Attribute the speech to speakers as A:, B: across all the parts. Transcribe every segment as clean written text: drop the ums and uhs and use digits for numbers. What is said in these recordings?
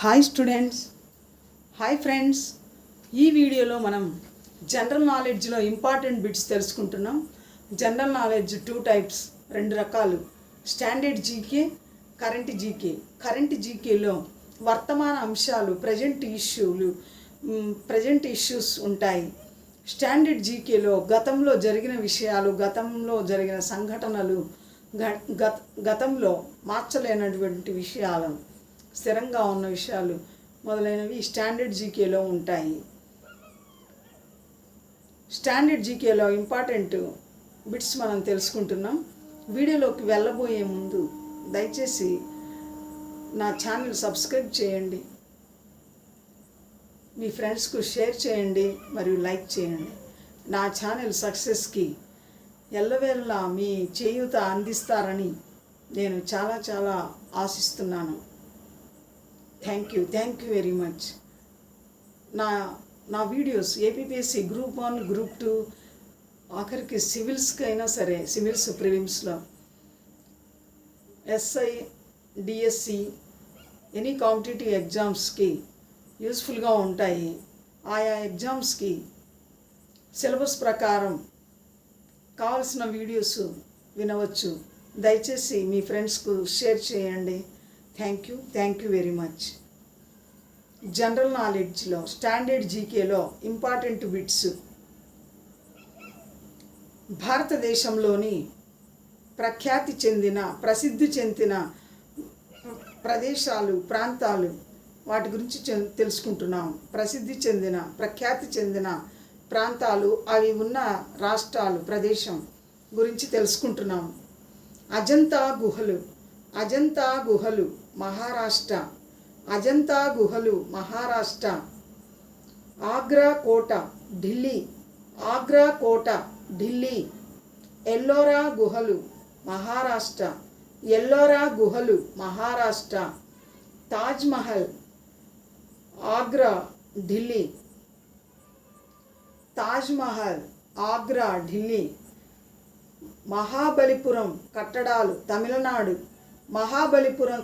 A: Hi students, hi friends. ఈ వీడియోలో మనం జనరల్ నాలెడ్జ్లో ఇంపార్టెంట్ బిట్స్ తెలుసుకుంటున్నాం. జనరల్ నాలెడ్జ్ 2 టైప్స్, 2 రకాలు: standard GK, current GK. Current జీకేలో వర్తమాన అంశాలు, ప్రజెంట్ ఇష్యూస్ ఉంటాయి. స్టాండర్డ్ జీకేలో గతంలో జరిగిన విషయాలు, గతంలో జరిగిన సంఘటనలు, గతంలో మార్చలేనటువంటి విషయాలు, స్థిరంగా ఉన్న విషయాలు మొదలైనవి స్టాండర్డ్ జీకేలో ఉంటాయి. స్టాండర్డ్ జీకేలో ఇంపార్టెంట్ బిట్స్ మనం తెలుసుకుంటున్నాం. వీడియోలోకి వెళ్ళబోయే ముందు దయచేసి నా ఛానల్ సబ్స్క్రైబ్ చేయండి, మీ ఫ్రెండ్స్కు షేర్ చేయండి మరియు లైక్ చేయండి. నా ఛానల్ సక్సెస్కి ఎల్లవేళలా మీ చేయూత అందిస్తారని నేను చాలా ఆశిస్తున్నాను. Thank you very much. నా వీడియోస్ ఏపీపీఎస్సీ గ్రూప్ 1, గ్రూప్ 2, ఆఖరికి సివిల్స్కి అయినా సరే, సివిల్స్ ప్రిలిమ్స్లో, ఎస్ఐ, డిఎస్సి, ఎనీ కాంపిటేటివ్ ఎగ్జామ్స్కి యూస్ఫుల్గా ఉంటాయి. ఆయా ఎగ్జామ్స్కి సిలబస్ ప్రకారం కావాల్సిన వీడియోస్ వినవచ్చు. దయచేసి మీ ఫ్రెండ్స్కు షేర్ చేయండి. Thank you very much. General నాలెడ్జ్లో స్టాండర్డ్ జీకేలో ఇంపార్టెంట్ బిట్స్: భారతదేశంలోని ప్రసిద్ధి చెందిన ప్రదేశాలు, ప్రాంతాలు, వాటి గురించి తెలుసుకుంటున్నాం. ప్రఖ్యాతి చెందిన ప్రాంతాలు, అవి ఉన్న రాష్ట్రాలు, ప్రదేశం గురించి తెలుసుకుంటున్నాం. అజంతా గుహలు మహారాష్ట్ర. అజంతా గుహలు మహారాష్ట్ర. ఆగ్రా కోట ఢిల్లీ. ఎల్లోరా గుహలు మహారాష్ట్ర. తాజ్ మహల్ ఆగ్రా, ఢిల్లీ. మహాబలిపురం కట్టడాలు తమిళనాడు. మహాబలిపురం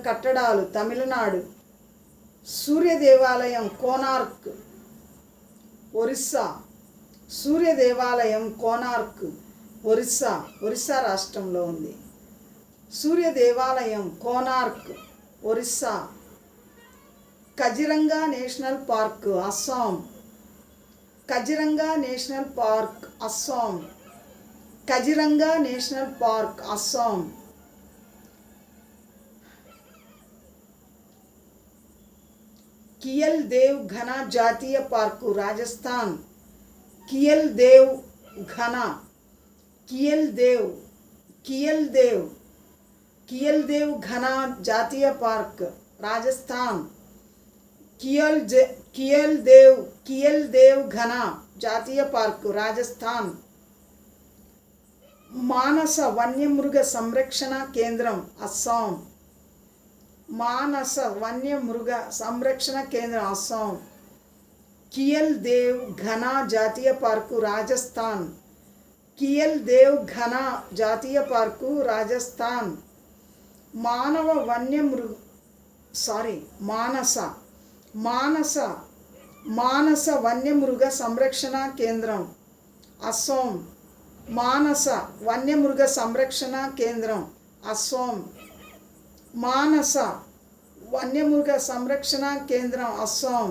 A: కట్టడాలు తమిళనాడు. సూర్య దేవాలయం కోనార్క్, ఒరిస్సా రాష్ట్రంలో ఉంది. సూర్య దేవాలయం Konark, Orissa. Kaziranga National Park, Assam. Keoladeo Ghana జాతీయ పార్కు, రాజస్థాన్. కియల్ దేవ్ ఘన జాతీయ పార్క్, రాజస్థాన్. కియల్ దేవ్ ఘన జాతీయ పార్కు, రాజస్థాన్. మానస వన్యమృగ సంరక్షణ కేంద్రం, అస్సాం. కియల్ దేవ్ ఘన జాతీయ పార్కు, రాజస్థాన్. మానస వన్యమృగ సంరక్షణ కేంద్రం, అస్సాం. మానస వన్యమృగ సంరక్షణ కేంద్రం, అస్సాం.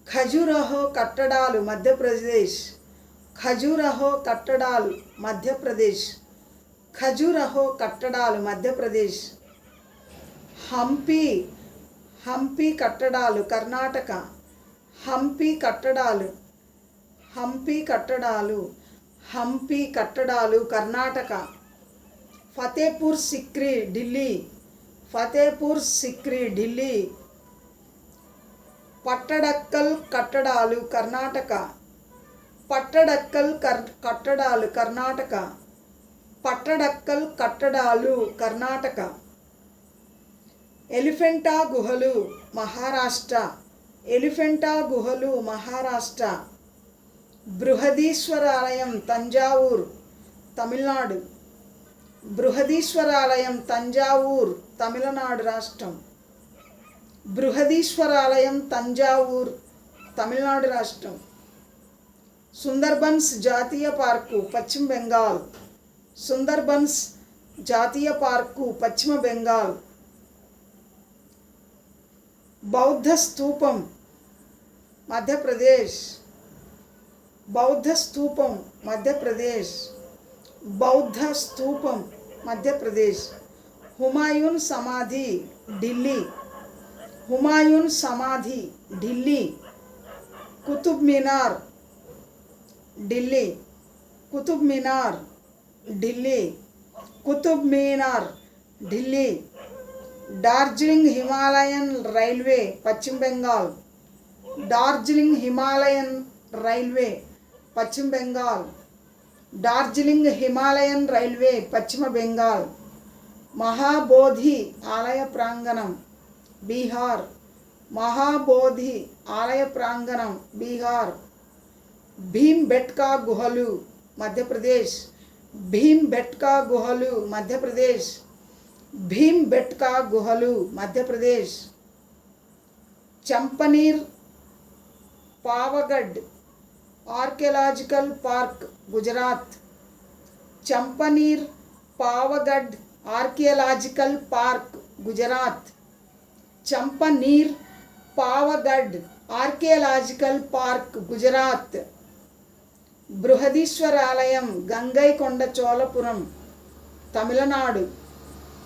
A: ఖజురహో కట్టడాలు, మధ్యప్రదేశ్. హంపి కట్టడాలు, కర్ణాటక. ఫతేపూర్ సిక్రీ, ఢిల్లీ. పట్టడక్కల్ కట్టడాలు, కర్ణాటక. ఎలిఫెంటా గుహలు, మహారాష్ట్ర. బృహదీశ్వరాలయం, తంజావూర్, తమిళనాడు. బృహదీశ్వరాలయం తంజావూర్ తమిళనాడు రాష్ట్రం. బృహదీశ్వరాలయం తంజావూర్ తమిళనాడు రాష్ట్రం. సుందర్బన్స్ జాతీయ పార్కు పశ్చిమ బెంగాల్. సుందర్బన్స్ జాతీయ పార్కు పశ్చిమ బెంగాల్. బౌద్ధ స్తూపం మధ్యప్రదేశ్. బౌద్ధ స్తూపం మధ్యప్రదేశ్. బౌద్ధ స్తూపం మధ్యప్రదేశ్. హుమాయూన్ సమాధి ఢిల్లీ. హుమాయూన్ సమాధి ఢిల్లీ. కుతుబ్ మీనార్ ఢిల్లీ. కుతుబ్ మీనార్ ఢిల్లీ. కుతుబ్ మీనార్ ఢిల్లీ. డార్జిలింగ్ హిమాలయన్ రైల్వే పశ్చిమ బెంగాల్. డార్జిలింగ్ హిమాలయన్ రైల్వే పశ్చిమ బెంగాల్. డార్జిలింగ్ హిమాలయన్ రైల్వే పశ్చిమ బెంగాల్. మహాబోధి ఆలయ ప్రాంగణం బీహార్. మహాబోధి ఆలయ ప్రాంగణం బీహార్. భీంబెట్కా గుహలు మధ్యప్రదేశ్. భీంబెట్కా గుహలు మధ్యప్రదేశ్. భీంబెట్కా గుహలు Madhya Pradesh. Champaner Pavagadh Archaeological Park Gujarat. Champaner Pavagadh Archaeological Park Gujarat. Champaner Pavagadh Archaeological Park Gujarat. Brihadeeswaralayam Gangaikonda Cholapuram Tamil Nadu.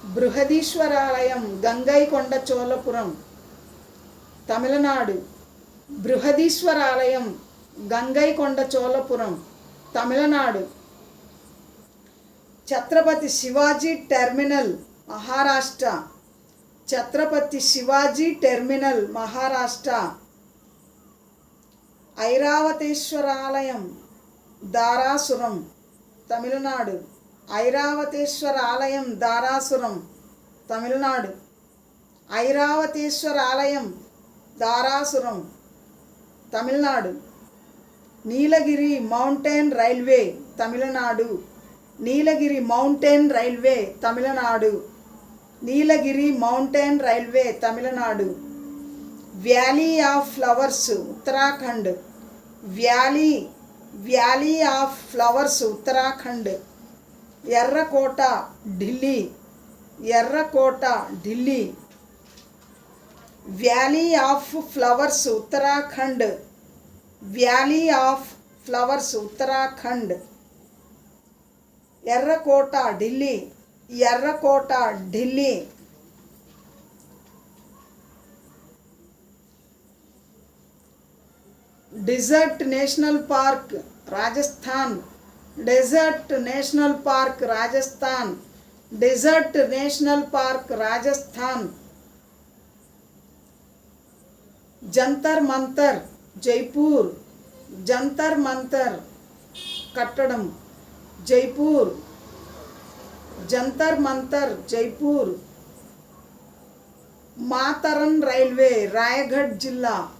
A: Brihadeeswaralayam Gangaikonda Cholapuram Tamil Nadu. Brihadeeswaralayam Gangaikonda Cholapuram Tamil Nadu. Chhatrapati Shivaji Terminal Maharashtra. Chhatrapati Shivaji Terminal Maharashtra. Airavatesvaralayam Darasuram Tamil Nadu. Airavatesvaralayam Darasuram Tamil Nadu. Airavatesvaralayam Darasuram Tamil Nadu. Nilgiri Mountain Railway Tamil Nadu. Nilgiri Mountain Railway Tamil Nadu. Nilgiri Mountain Railway Tamil Nadu. Valley of Flowers Uttarakhand. Valley of Flowers Uttarakhand. ఎర్రకోట ఢిల్లీ. ఎర్రకోట Delhi. Valley of Flowers Uttarakhand. Valley of Flowers Uttarakhand. ఎర్రకోట ఢిల్లీ. ఎర్రకోట Delhi. Desert National Park Rajasthan. Desert National Park Rajasthan. Desert National Park Rajasthan. Jantar Mantar Jaipur. Jantar Mantar కట్టడం Jaipur. Jantar Mantar Jaipur. Matheran Railway Raigad జిల్లా.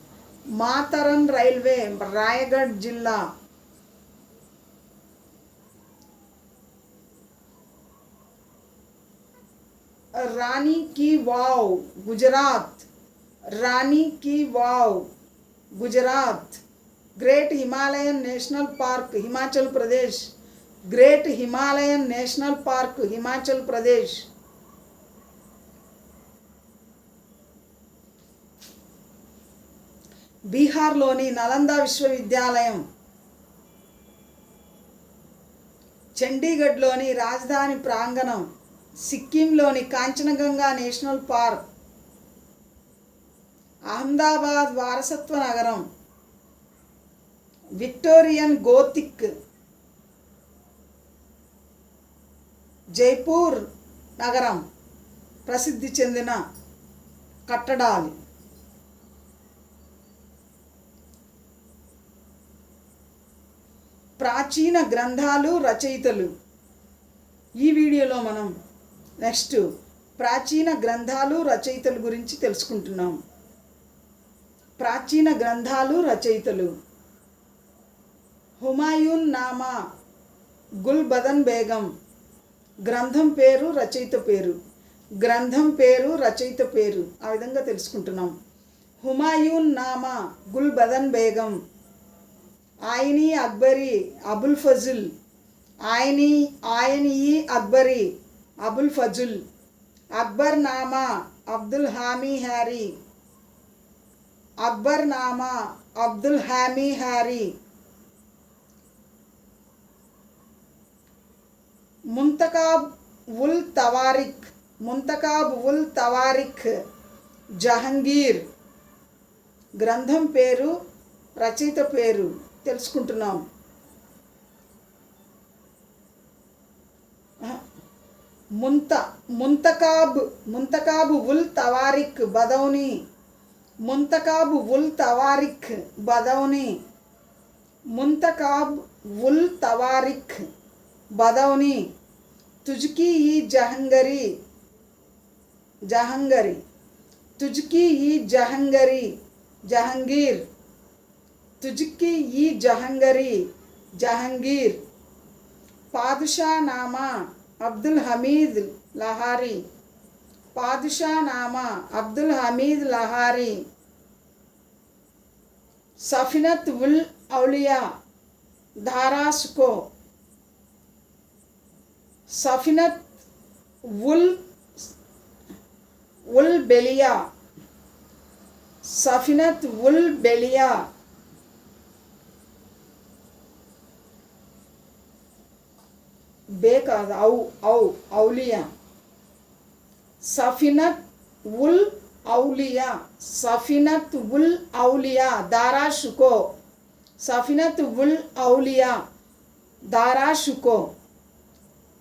A: Matheran Railway Raigad జిల్లా. రాణి की Vav Gujarat. Rani ki Vav Gujarat. Great Himalayan National Park Himachal Pradesh. Great Himalayan National Park Himachal Pradesh. బీహార్లోని నలంద విశ్వవిద్యాలయం. చండీగఢ్లోని రాజధాని ప్రాంగణం. సిక్కింలోని కాంచనగంగా నేషనల్ పార్క్. అహ్మదాబాద్ వారసత్వ నగరం. Victorian Gothic. జైపూర్ నగరం ప్రసిద్ధి చెందిన కట్టడాలు. ప్రాచీన గ్రంథాలు రచయితలు. ఈ వీడియోలో మనం నెక్స్ట్ ప్రాచీన గ్రంథాలు రచయితల గురించి తెలుసుకుంటున్నాం. ప్రాచీన గ్రంథాలు రచయితలు. హుమాయూన్ నామా గుల్బదన్ బేగం. గ్రంథం పేరు, రచయిత పేరు, గ్రంథం పేరు, రచయిత పేరు ఆ విధంగా తెలుసుకుంటున్నాం. హుమాయూన్ నామా గుల్ బదన్ బేగం, ఆయనీ అక్బరీ అబుల్ ఫజుల్, ఆయనీ అక్బరీ అబుల్ ఫజుల్, అక్బర్ నామా అబ్దుల్ హామీ హ్యారీ, అక్బర్ నామా అబ్దుల్ హామీ హ్యారీ, ముంతకాబ్ ఉల్ తవారిక్ జహంగీర్. గ్రంథం పేరు, రచయిత పేరు తెలుసుకుంటున్నాం. ముంతకాబ్ ఉల్ తవారిక్ బదౌని, ముంతకాబ్ ఉల్ తవారిక్ బదౌని, ముంతకాబ్ ఉల్ తవారిక్ బదౌని, తుజ్కి ఈ జహంగరీ, తుజ్కి ఈ జహంగరీ జహంగీర్, తుజ్కి ఈ జహంగరీ జహంగీర్, పాదుషా నామా అబ్దుల్ హమీద్ లహారీ, పాదుషా నామా అబ్దుల్ హమీద్ లహారీ, సఫినత్ ఉల్ ఔలియా దారాసుకో, సఫినత్ ఉల్ బెలియా, సఫినత్ ఉల్ బెలియా, బే కాదు ఔలియా, సఫినత్ ఉల్ ఔలియా, సఫినత్ ఉల్ ఔలియా దారాషుకో, సఫినత్ ఉల్ ఔలియా దారాషుకో.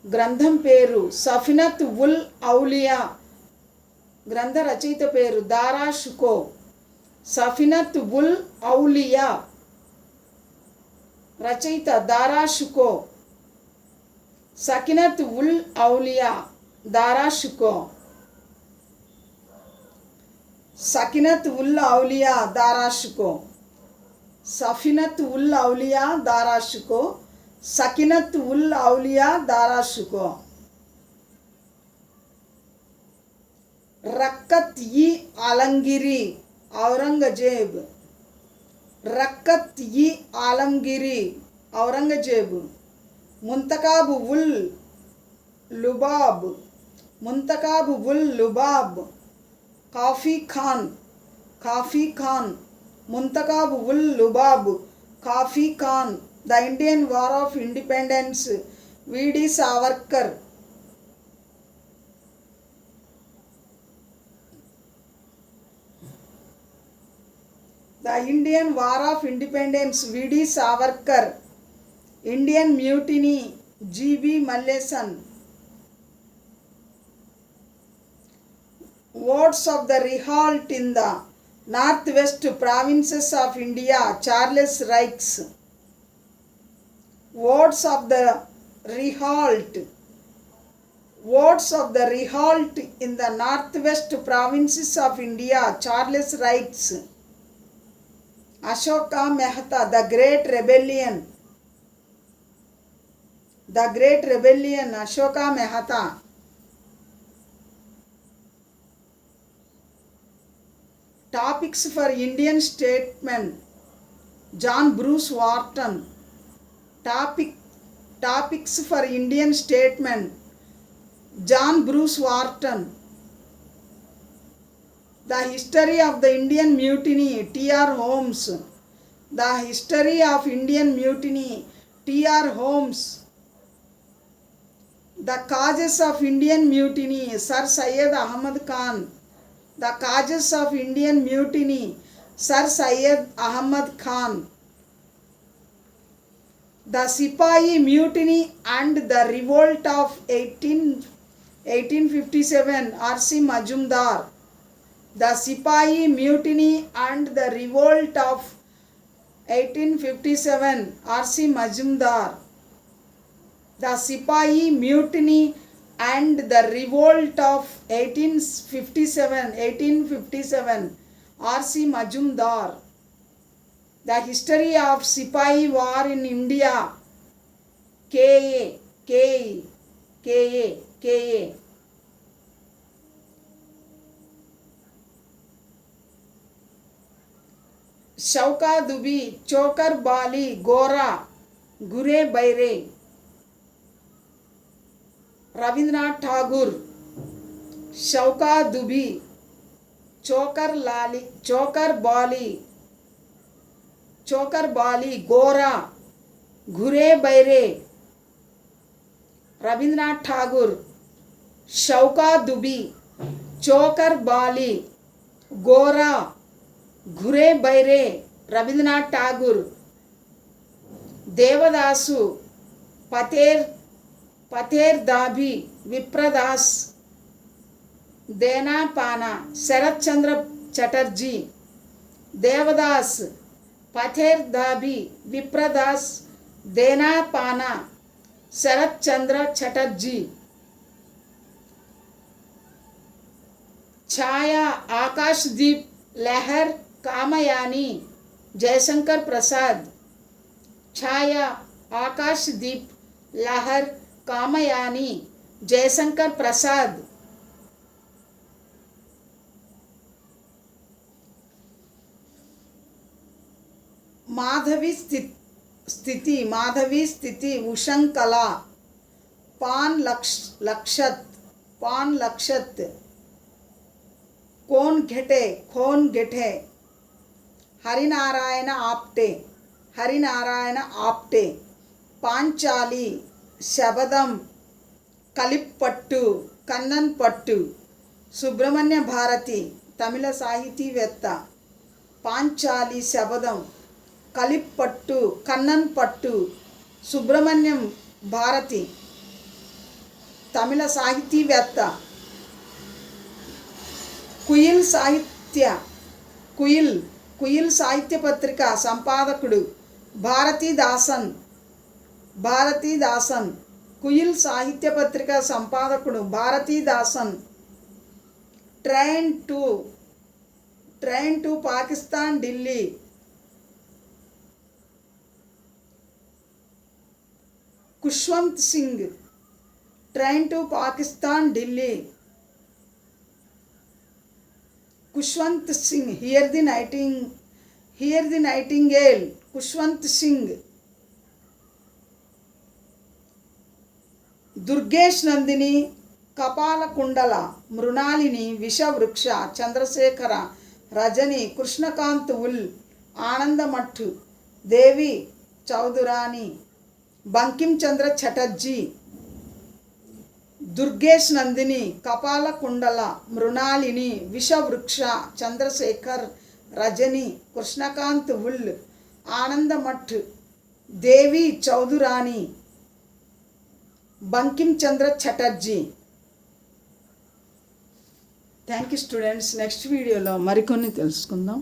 A: గ్రంథం పేరు సఫినత్ ఉల్ ఔలియా, గ్రంథ రచయిత పేరు దారాషుకో, సఫినత్ ఉల్ ఔలియా, రచయిత దారాషుకో, సకినత్ ఉల్ ఔలియా దారాషుకో, సకినత్ ఉల్ ఔలియా దారాషుకో, సఫినత్ ఉల్ ఔలియా దారాషుకో, సకినత్ ఉల్ Auliya దారాషుకో. రక్కత్ e Alamgiri Aurangzeb, Ruqaat e Alamgiri Aurangzeb, Muntakhab ul Lubab, Muntakhab ul Lubab Khafi Khan, Khafi Khan, Muntakhab ul Lubab Khafi Khan, the Indian war of independence V D Savarkar, the Indian war of independence V D Savarkar, Indian mutiny G B Malleson, words of the revolt in the north west provinces of India Charles Raikes, words of the revolt, words of the revolt in the north west provinces of India Charles Raikes, Ashoka Mehta the Great Rebellion, the Great Rebellion Ashoka Mehta. Topics for Indian statement John Bruce Warton, topics for Indian statement John Bruce Warton. The History of the Indian Mutiny TR Holmes, the History of Indian Mutiny TR Holmes. The Causes of Indian Mutiny Sir Syed Ahmad Khan, the Causes of Indian Mutiny Sir Syed Ahmad Khan. The Sipahi Mutiny and the Revolt of 1857 R.C. Majumdar, the Sipahi Mutiny and the Revolt of 1857 R.C. Majumdar, the Sipahi Mutiny and the Revolt of 1857 R.C. Majumdar. The history of Sipahi war in India K.E. K A K A शौका दुबी चोकर बाली गोरा गुरे बैरे रविंद्रनाथ ठाकुर शौका दुबी चोकर बाली गोरा घुरे बैरे रविंद्रनाथ ठाकुर शौका दुबी चोकर बाली गोरा घुरे बैरे रविंद्रनाथ ठाकुर देवदासु पतेर दाभी विप्रदास देनापाना शरत चंद्र चटर्जी देवदास पतेर दाभी विप्रदास देनापाना शरत चंद्र चटर्जी छाया आकाशदीप लहर कामयानी जयशंकर प्रसाद छाया आकाशदीप लहर कामयानी जयशंकर प्रसाद माधवी स्थिति उषंकला पान लक्षत कौन घेटे हरिनारायण आप्टे पांचाली शबदम कलिप्पट्टु कन्नन पट्टु सुब्रह्मण्य भारती तमिल साहितीवेत्त पांचाली शबदम कलिप्पट्टु कन्नन पट्टु सुब्रह्मण्यम भारती तमिल साहितीवेत्त कुयिल साहित्य पत्रिका संपादकुడు భారతీదాసన్ కుయిల్ సాహిత్య పత్రిక సంపాదకుడు Bharathidasan train to Pakistan Delhi Khushwant Singh train to Pakistan Delhi Khushwant Singh hear the nightingale Khushwant Singh Durgeshnandini Kapalkundala Mrinalini Vishabriksha Chandrasekhar Rajani Krishnakanta will Anandamath Devi Chaudhurani Bankim Chandra Chatterjee Durgesh Nandini Kapalkundala Mrinalini Vishabriksha Chandrasekhar Rajani Krishnakanta will Anandamath Devi Chaudhurani Bankim Chandra Chatterjee thank you students next video मरिकोन्नि तेलुसुकुंदाम।